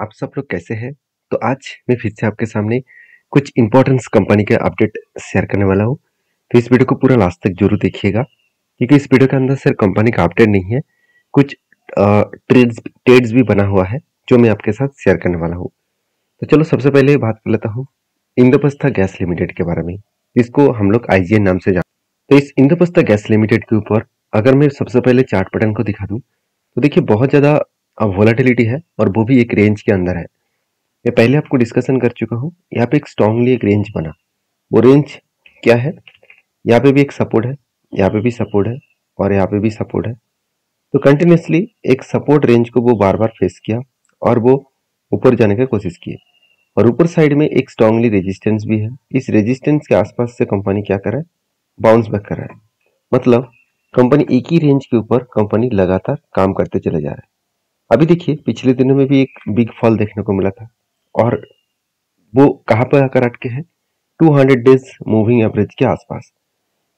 आप सब लोग कैसे हैं? तो आज मैं फिर से आपके सामने कुछ इम्पोर्टेंस कंपनी के अपडेट शेयर करने वाला हूँ। तो इस वीडियो को पूरा लास्ट तक जरूर देखिएगा, क्योंकि इस वीडियो के अंदर सिर्फ कंपनी का अपडेट नहीं है, कुछ ट्रेड्स भी बना हुआ है जो मैं आपके साथ शेयर करने वाला हूँ। तो चलो सबसे पहले बात कर लेता हूँ इंद्रप्रस्थ गैस लिमिटेड के बारे में, जिसको हम लोग IGN नाम से जानते हैं। तो इस इंद्रप्रस्थ गैस लिमिटेड के ऊपर अगर मैं सबसे पहले चार्ट पैटर्न को दिखा दूं, तो देखिए बहुत ज़्यादा वोलेटिलिटी है और वो भी एक रेंज के अंदर है। मैं पहले आपको डिस्कशन कर चुका हूँ, यहाँ पे एक स्ट्रांगली एक रेंज बना। वो रेंज क्या है? यहाँ पे भी एक सपोर्ट है, यहाँ पे भी सपोर्ट है और यहाँ पे भी सपोर्ट है। तो कंटिन्यूसली एक सपोर्ट रेंज को वो बार बार फेस किया और वो ऊपर जाने की कोशिश की, और ऊपर साइड में एक स्ट्रांगली रेजिस्टेंस भी है। इस रेजिस्टेंस के आसपास से कंपनी क्या कर रहा है? बाउंस बैक कर रहा है। मतलब कंपनी एक ही रेंज के ऊपर कंपनी लगातार काम करते चले जा रहा है। अभी देखिए पिछले दिनों में भी एक बिग फॉल देखने को मिला था, और वो कहाँ पर आकर अटके हैं? 200 डेज मूविंग एवरेज के आसपास।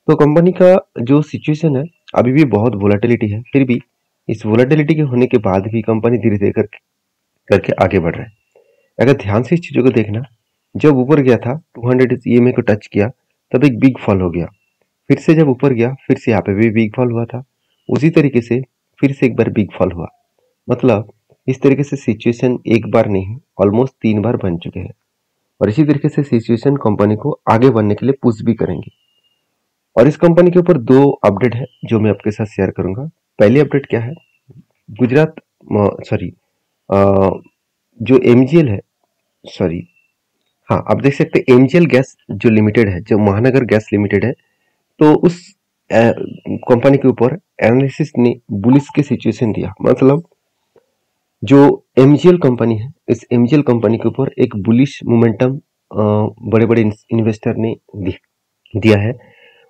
तो कंपनी का जो सिचुएशन है, अभी भी बहुत वोलेटिलिटी है, फिर भी इस वोलेटिलिटी के होने के बाद भी कंपनी धीरे धीरे करके आगे बढ़ रहा है। अगर ध्यान से इस चीजों को देखना, जब ऊपर गया था 200 डेज EMA को टच किया, तब एक बिग फॉल हो गया। फिर से जब ऊपर गया, फिर से यहाँ पे भी बिग फॉल हुआ था। उसी तरीके से फिर से एक बार बिग फॉल हुआ। मतलब इस तरीके से सिचुएशन एक बार नहीं, ऑलमोस्ट 3 बार बन चुके हैं, और इसी तरीके से सिचुएशन कंपनी को आगे बढ़ने के लिए पुश भी करेंगे। और इस कंपनी के ऊपर 2 अपडेट है जो मैं आपके साथ शेयर करूंगा। पहली अपडेट क्या है? गुजरात सॉरी जो MGL है, सॉरी हाँ, आप देख सकते हैं MGL गैस जो लिमिटेड है, जो महानगर गैस लिमिटेड है, तो उस कंपनी के ऊपर एनालिसिस ने बुलिश की सिचुएशन दिया। मतलब जो MGL कंपनी है, इस MGL कंपनी के ऊपर एक बुलिश मोमेंटम बड़े बड़े इन्वेस्टर ने दिया है।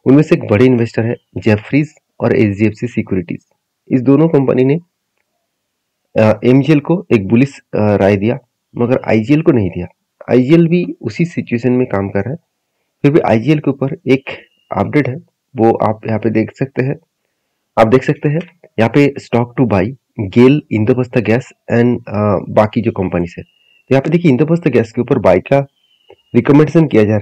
उनमें से एक बड़े इन्वेस्टर है जेफरीज और HDFC सिक्योरिटीज। इस दोनों कंपनी ने MGL को एक बुलिश राय दिया, मगर IGL को नहीं दिया। IGL भी उसी सिचुएशन में काम कर रहा है। फिर भी IGL के ऊपर एक अपडेट है, वो आप यहाँ पे देख सकते हैं। आप देख सकते हैं यहाँ पे stock to buy GAIL, Indraprastha gas and बाकी जो कंपनीज है। तो यहाँ पे देखिए इंद्रप्रस्थ गैस के ऊपर बाई का रिकमेंडेशन किया जा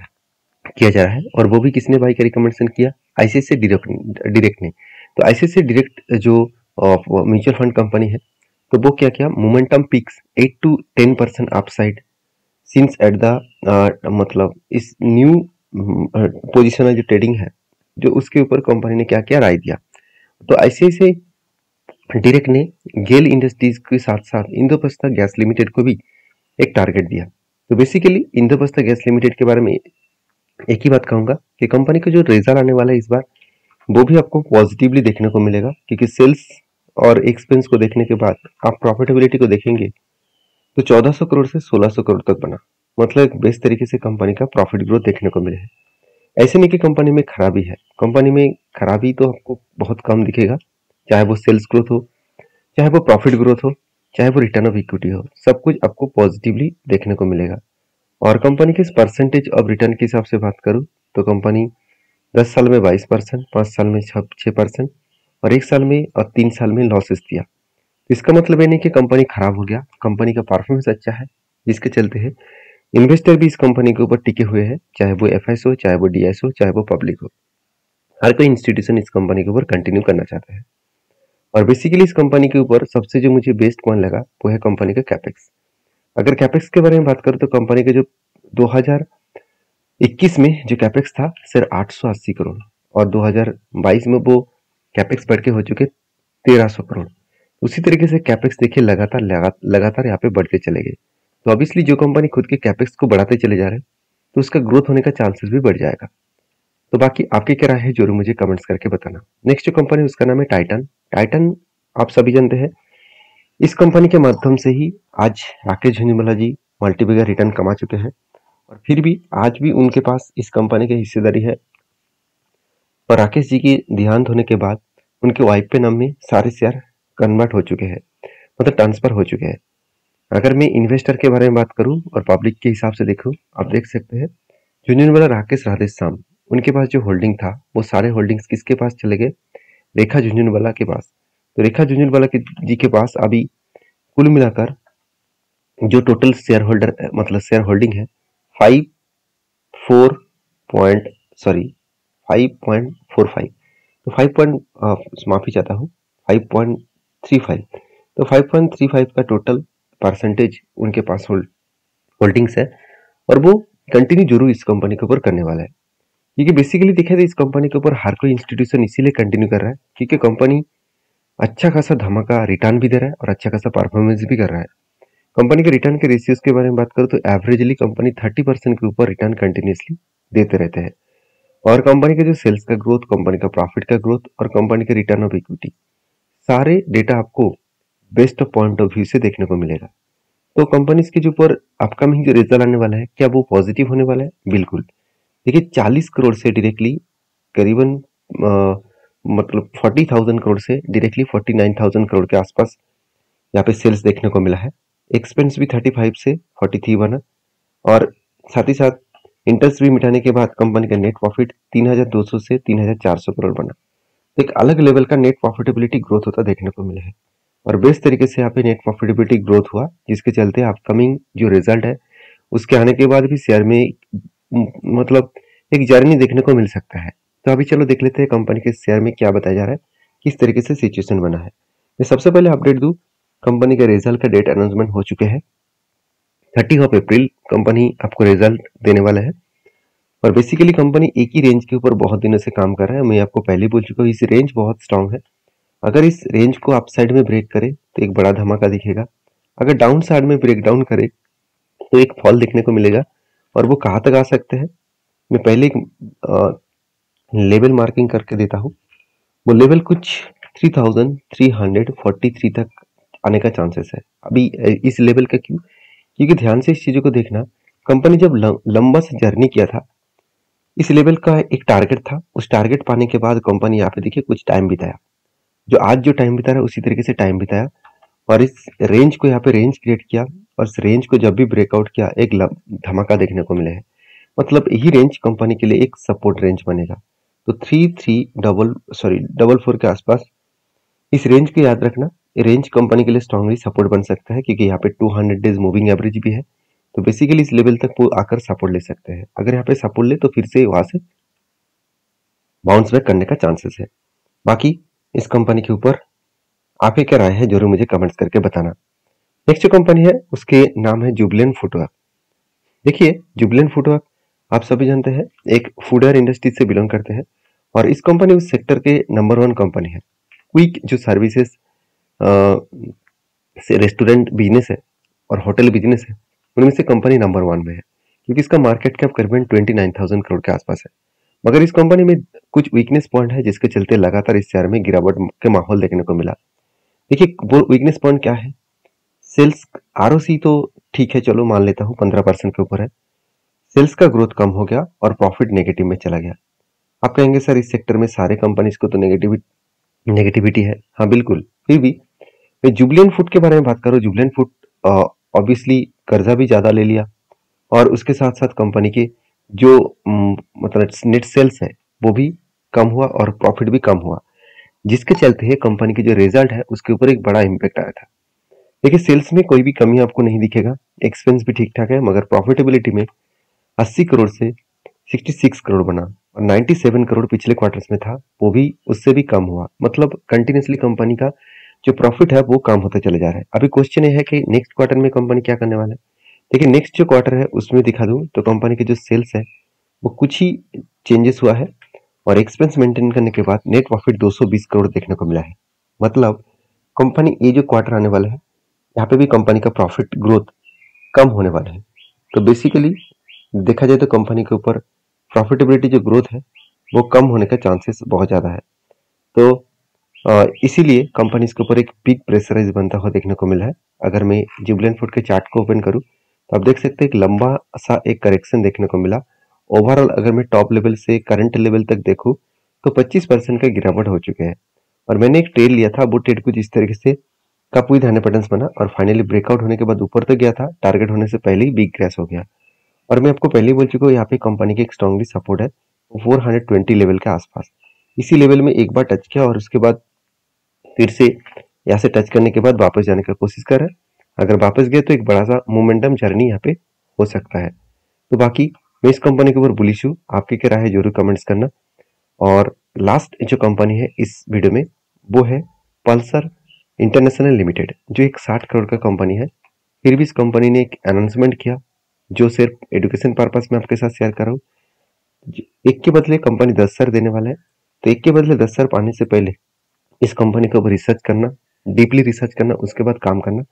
रहा है, और वो भी किसने बाई का रिकमेंडेशन किया? ICICI डायरेक्ट ने। तो ICICI डायरेक्ट जो म्यूचुअल फंड कंपनी है, तो वो क्या किया? Momentum picks 8 to 10% upside since at the मतलब इस न्यू पोजिशन जो ट्रेडिंग है, जो उसके ऊपर कंपनी ने क्या किया? राय दिया। तो ICICI डायरेक्ट ने गेल इंडस्ट्रीज के साथ साथ इंद्रप्रस्थ गैस लिमिटेड को भी एक टारगेट दिया। तो बेसिकली इंद्रप्रस्थ गैस लिमिटेड के बारे में एक ही बात कहूंगा कि कंपनी का जो रिजल्ट आने वाला है इस बार, वो भी आपको पॉजिटिवली देखने को मिलेगा, क्योंकि सेल्स और एक्सपेंस को देखने के बाद आप प्रॉफिटेबिलिटी को देखेंगे तो 1400 करोड़ से 1600 करोड़ तक बना। मतलब एक बेस्ट तरीके से कंपनी का प्रॉफिट ग्रोथ देखने को मिले है। ऐसे नहीं कि कंपनी में खराबी है, कंपनी में खराबी तो आपको बहुत कम दिखेगा, चाहे वो सेल्स ग्रोथ हो, चाहे वो प्रॉफिट ग्रोथ हो, चाहे वो रिटर्न ऑफ इक्विटी हो, सब कुछ आपको पॉजिटिवली देखने को मिलेगा। और कंपनी के परसेंटेज ऑफ रिटर्न के हिसाब से बात करूं, तो कंपनी 10 साल में 22%, 5 साल में 6% और 1 साल में और 3 साल में लॉसेस दिया। तो इसका मतलब ये नहीं कि कंपनी खराब हो गया, कंपनी का परफॉर्मेंस अच्छा है, जिसके चलते है इन्वेस्टर भी इस कंपनी के ऊपर टिके हुए हैं, चाहे वो FIs हो, चाहे वो DIs हो, चाहे वो पब्लिक हो। हर कोई इंस्टीट्यूशन इस कंपनी के ऊपर कंटिन्यू करना चाहता है। और बेसिकली इस कंपनी के ऊपर सबसे जो मुझे बेस्ट पॉइंट लगा वो है कंपनी का कैपेक्स। अगर कैपेक्स के बारे में बात करूं, तो कंपनी का जो 2021 में जो कैपेक्स था सिर्फ 880 करोड़, और 2022 में वो कैपेक्स बढ़ के हो चुके 1300 करोड़। उसी तरीके से कैपेक्स देखिए लगातार यहाँ पे बढ़ते चले गए। तो ऑब्वियसली जो कंपनी खुद के कैपेक्स को बढ़ाते चले जा रहे हैं, तो उसका ग्रोथ होने का चांसेस भी बढ़ जाएगा। तो बाकी आपकी क्या राय है जरूर मुझे कमेंट्स करके बताना। नेक्स्ट जो कंपनी उसका नाम है टाइटन। टाइटन आप सभी जानते हैं, इस कंपनी के माध्यम से ही आज राकेश झुंझुनवाला जी मल्टीबिगर रिटर्न कमा चुके हैं, और फिर भी आज भी उनके पास इस कंपनी की हिस्सेदारी है। और राकेश जी के देहांत होने के बाद उनके वाइफ के नाम में सारे शेयर कन्वर्ट हो चुके हैं, मतलब ट्रांसफर हो चुके हैं। अगर मैं इन्वेस्टर के बारे में बात करूं और पब्लिक के हिसाब से देखूं, आप देख सकते हैं झुंझुनवाला राकेश राधेश्याम, उनके पास जो होल्डिंग था वो सारे होल्डिंग्स किसके पास चले गए? रेखा झुंझुनवाला के पास। तो रेखा झुंझुनवाला जी के पास अभी कुल मिलाकर जो टोटल शेयर होल्डर मतलब शेयर होल्डिंग है 5.45, तो 5 माफी चाहता हूँ 5.35, तो 5.35 का टोटल परसेंटेज उनके पास होल्डिंग्स है और वो कंटिन्यू जरूर इस कंपनी के ऊपर करने वाला है। क्योंकि बेसिकली देखा जाए इस कंपनी के ऊपर हर कोई इंस्टीट्यूशन इसीलिए कंटिन्यू कर रहा है क्योंकि कंपनी अच्छा खासा धमाका रिटर्न भी दे रहा है और अच्छा खासा परफॉर्मेंस भी कर रहा है। कंपनी के रिटर्न के रेशियोज के बारे में बात करूं तो एवरेजली कंपनी 30% के ऊपर रिटर्न कंटिन्यूसली देते रहते हैं और कंपनी के जो सेल्स का ग्रोथ, कंपनी का प्रॉफिट का ग्रोथ और कंपनी के रिटर्न ऑफ इक्विटी, सारे डेटा आपको बेस्ट पॉइंट ऑफ व्यू से देखने को मिलेगा। तो कंपनीज के जो ऊपर अपकमिंग जो रिजल्ट आने वाला है क्या वो पॉजिटिव होने वाला है? बिल्कुल। देखिए 40 करोड़ से डायरेक्टली करीबन मतलब 40,000 करोड़ से डायरेक्टली 49,000 करोड़ के आसपास यहाँ पे सेल्स देखने को मिला है। एक्सपेंस भी 35 से 43 बना और साथ ही साथ इंटरेस्ट भी मिटाने के बाद कंपनी का नेट प्रॉफिट 3,200 से 3,400 करोड़ बना। एक अलग लेवल का नेट प्रॉफिटेबिलिटी ग्रोथ होता देखने को मिला है और बेस्ट तरीके से यहाँ पे नेट प्रॉफिटेबिलिटी ग्रोथ हुआ जिसके चलते अपकमिंग जो रिजल्ट है उसके आने के बाद भी शेयर में मतलब एक जर्नी देखने को मिल सकता है। तो अभी चलो देख लेते हैं कंपनी के शेयर में क्या बताया जा रहा है, किस तरीके से सिचुएशन बना है। मैं सबसे पहले अपडेट दूं, कंपनी के रिजल्ट का डेट अनाउंसमेंट हो चुके हैं। 30 अप्रैल कंपनी आपको रिजल्ट देने वाला है और बेसिकली कंपनी एक ही रेंज के ऊपर बहुत दिनों से काम कर रहा है। मैं आपको पहले ही बोल चुका हूँ इस रेंज बहुत स्ट्रांग है। अगर इस रेंज को अप साइड में ब्रेक करे तो एक बड़ा धमाका दिखेगा, अगर डाउन साइड में ब्रेक डाउन करे तो एक फॉल देखने को मिलेगा। और वो कहाँ तक आ सकते हैं, मैं पहले एक लेवल मार्किंग करके देता हूँ। वो लेवल कुछ 3,343 तक आने का चांसेस है। अभी इस लेवल का क्यों, क्योंकि ध्यान से इस चीजों को देखना, कंपनी जब लंबा से जर्नी किया था इस लेवल का एक टारगेट था, उस टारगेट पाने के बाद कंपनी यहाँ पे देखिए कुछ टाइम बिताया, जो आज जो टाइम बिता रहा है उसी तरीके से टाइम बिताया और इस रेंज को यहाँ पे रेंज क्रिएट किया और इस रेंज को जब भी ब्रेकआउट किया एक धमाका देखने को मिले है। मतलब यही रेंज कंपनी के लिए एक सपोर्ट रेंज बनेगा। तो 3,344 के आसपास इस रेंज को याद रखना। ये रेंज कंपनी के लिए स्ट्रांगली सपोर्ट बन सकता है क्योंकि यहाँ पे 200 डेज मूविंग एवरेज भी है, तो बेसिकली इस लेवल तक वो आकर सपोर्ट ले सकते हैं। अगर यहाँ पे सपोर्ट ले तो फिर से वहां से बाउंस बैक करने का चांसेस है। बाकी इस कंपनी के ऊपर आपकी क्या राय है जरूर मुझे कमेंट्स करके बताना। नेक्स्ट जो कंपनी है उसके नाम है जुबिलेंट फुटवर्क। देखिए जुबिलेंट फुटवर्क आप सभी जानते हैं एक फूडवेयर इंडस्ट्री से बिलोंग करते हैं और इस कंपनी उस सेक्टर के नंबर 1 कंपनी है। क्विक जो सर्विसेज से रेस्टोरेंट बिजनेस है और होटल बिजनेस है उनमें से कंपनी नंबर 1 में है क्योंकि इसका मार्केट कैप करीबन 29,000 करोड़ के आसपास है। मगर इस कंपनी में कुछ वीकनेस पॉइंट है जिसके चलते लगातार इस शेयर में गिरावट के माहौल देखने को मिला। देखिए वो वीकनेस पॉइंट क्या है, सेल्स आरओसी तो ठीक है, चलो मान लेता हूँ 15% के ऊपर है, सेल्स का ग्रोथ कम हो गया और प्रॉफिट नेगेटिव में चला गया। आप कहेंगे सर इस सेक्टर में सारे कंपनीज को तो नेगेटिविटी है। हाँ बिल्कुल, फिर भी मैं जुबिलेंट फूड के बारे में बात करूँ, जुबिलेंट फूड ऑब्वियसली कर्जा भी ज्यादा ले लिया और उसके साथ साथ कंपनी के जो मतलब नेट सेल्स है वो भी कम हुआ और प्रॉफिट भी कम हुआ, जिसके चलते कंपनी के जो रिजल्ट है उसके ऊपर एक बड़ा इम्पैक्ट आया था। देखिए सेल्स में कोई भी कमी आपको नहीं दिखेगा, एक्सपेंस भी ठीक ठाक है, मगर प्रॉफिटेबिलिटी में 80 करोड़ से 66 करोड़ बना और 97 करोड़ पिछले क्वार्टर्स में था, वो भी उससे भी कम हुआ। मतलब कंटिन्यूसली कंपनी का जो प्रॉफिट है वो कम होता चले जा रहा है। अभी क्वेश्चन ये है कि नेक्स्ट क्वार्टर में कंपनी क्या करने वाला है। देखिए नेक्स्ट जो क्वार्टर है उसमें दिखा दूं तो कंपनी के जो सेल्स है वो कुछ ही चेंजेस हुआ है और एक्सपेंस मेंटेन करने के बाद नेट प्रॉफिट 220 करोड़ देखने को मिला है। मतलब कंपनी ये जो क्वार्टर आने वाला है यहाँ पे भी कंपनी का प्रॉफिट ग्रोथ कम होने वाला है। तो बेसिकली देखा जाए तो कंपनी के ऊपर प्रॉफिटेबिलिटी जो ग्रोथ है वो कम होने का चांसेस बहुत ज़्यादा है। तो इसीलिए कंपनीज के ऊपर एक बिग प्रेशराइज बनता हुआ देखने को मिला है। अगर मैं जुबिलेंट फूड के चार्ट को ओपन करूं तो आप देख सकते हैं एक लंबा सा एक करेक्शन देखने को मिला। ओवरऑल अगर मैं टॉप लेवल से करंट लेवल तक देखूं तो 25% का गिरावट हो चुके हैं और मैंने एक ट्रेड लिया था, वो ट्रेड कुछ इस तरीके से कप विद हैंड पैटर्न्स बना और फाइनली ब्रेकआउट होने के बाद ऊपर तक गया था, टारगेट होने से पहले ही बिग क्रैश हो गया। और मैं आपको पहले ही बोल चुका हूँ यहाँ पे कंपनी की एक स्ट्रांगली सपोर्ट है 420 लेवल के आसपास। इसी लेवल में एक बार टच किया और उसके बाद फिर से यहाँ से टच करने के बाद वापस जाने का कोशिश कर रहा है अगर वापस गए तो एक बड़ा सा मोमेंटम जर्नी यहाँ पे हो सकता है। तो बाकी मैं इस कंपनी के ऊपर बुलिश हूँ, आपकी क्या राय है जरूर कमेंट्स करना। और लास्ट जो कंपनी है इस वीडियो में वो है पल्सर इंटरनेशनल लिमिटेड, जो एक 60 करोड़ का कंपनी है। फिर भी इस कंपनी ने एक अनाउंसमेंट किया जो सिर्फ एजुकेशन पर्पस में आपके साथ शेयर कर रहा हूँ। एक के बदले कंपनी 10 शेयर देने वाला है, तो एक के बदले 10 शेयर पाने से पहले इस कंपनी के ऊपर रिसर्च करना, डीपली रिसर्च करना, उसके बाद काम करना।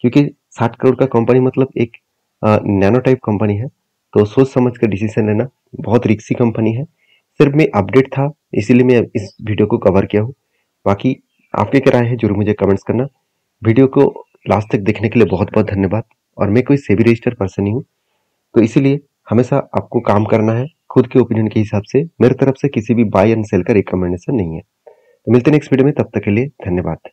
क्योंकि 60 करोड़ का कंपनी मतलब एक नैनो टाइप कंपनी है, तो सोच समझ कर डिसीजन लेना, बहुत रिस्की कंपनी है। सिर्फ मैं अपडेट था इसीलिए मैं इस वीडियो को कवर किया हूँ। बाकी आपकी क्या राय है जरूर मुझे कमेंट्स करना। वीडियो को लास्ट तक देखने के लिए बहुत बहुत धन्यवाद। और मैं कोई सेबी रजिस्टर्ड पर्सन नहीं हूँ, तो इसीलिए हमेशा आपको काम करना है खुद के ओपिनियन के हिसाब से। मेरे तरफ से किसी भी बाय एंड सेल का रिकमेंडेशन नहीं है। तो मिलते हैं नेक्स्ट वीडियो में, तब तक के लिए धन्यवाद।